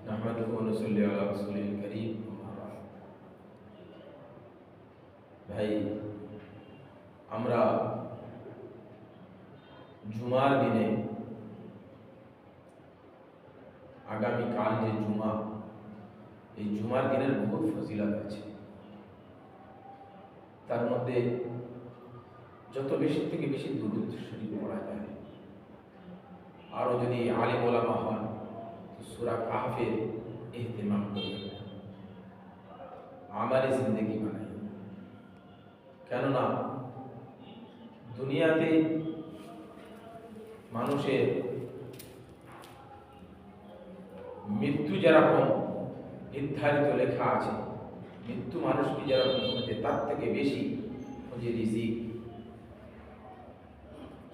نحمده ونصلي على رسوله الكريم ভাই, আমরা জুমার দিনে আগামীকাল যে জুমা, এই জুমার দিনের বহুত ফজিলত আছে। তার মধ্যে যত বেশি থেকে বেশি দুরূদ শরীফ পড়া যায়, আরও যদি আলিম ওলামা হন তো সূরা কাহফের ইহতিমাম করবেন, আমালি জিন্দেগি বানাই। কেননা দুনিয়াতে মানুষের মৃত্যু যেরকম নির্ধারিত লেখা আছে, মৃত্যু মানুষকে যেরকম হচ্ছে তার থেকে বেশি হচ্ছে রিজিক।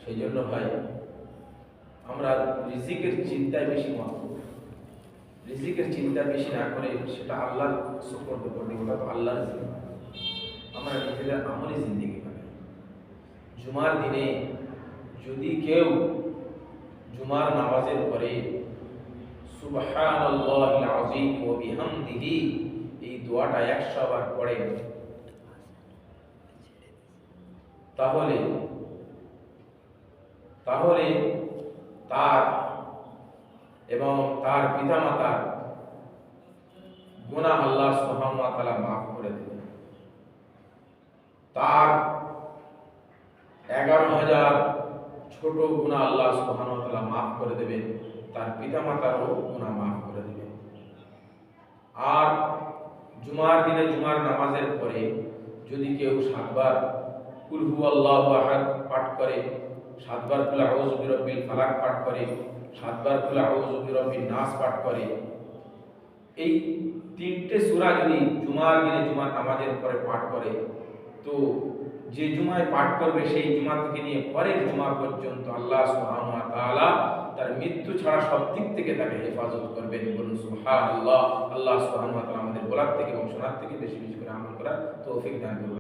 সেই জন্য ভাই, আমরা রিজিকের চিন্তায় বেশি মত, রিজিকের চিন্তা বেশি না করে সেটা আল্লাহর সুপর্দ করে, ওটা তো আল্লাহর জিম্মা। আমরা নিজেদের আমলি জিন্দেগি বানাই। জুমার দিনে যদি কেউ জুমার নামাজের পরে সুবহানাল্লাহিল আযীম ওয়া বিহামদিহি এই দোয়াটা 100 বার পড়ে, তাহলে তার এবং তার পিতামাতার গুনাহ আল্লাহ সুবহানাহু ওয়া তাআলা মাফ করে দেবেন। তার 11,000 ছোট গুনাহ আল্লাহ সুবহানাহু ওয়া তাআলা মাফ করে দেবেন, তার পিতামাতারও গুনাহ মাফ করে দেবেন। আর জুমার দিনে জুমার নামাজের পরে যদি কেউ 7 বার কুল হুয়াল্লাহু আহাদ পাঠ করে, 7 বার কুল আউযু বিরাব্বিল ফালাক পাঠ করে, 7 বার কুল আউযু বিরাব্বিন নাস পাঠ করে, এই 3টে সূরা যদি জুমার দিনে জুমার নামাজের পরে পাঠ করে, তো যে জুমায় পাঠ করবে সেই জুমা থেকে নিয়ে পরের জুমা পর্যন্ত আল্লাহ সুবহানাহু ওয়া তাআলা তার মৃত্যু ছাড়া সব দিক থেকে তাকে হেফাজত করবেন। বলুন সুবহানাল্লাহ। আল্লাহ সুবহানাহু ওয়া তাআলা আমাদের বলার থেকে এবং শোনার থেকে বেশি বেশি করে আমল করার তৌফিক দান করুন।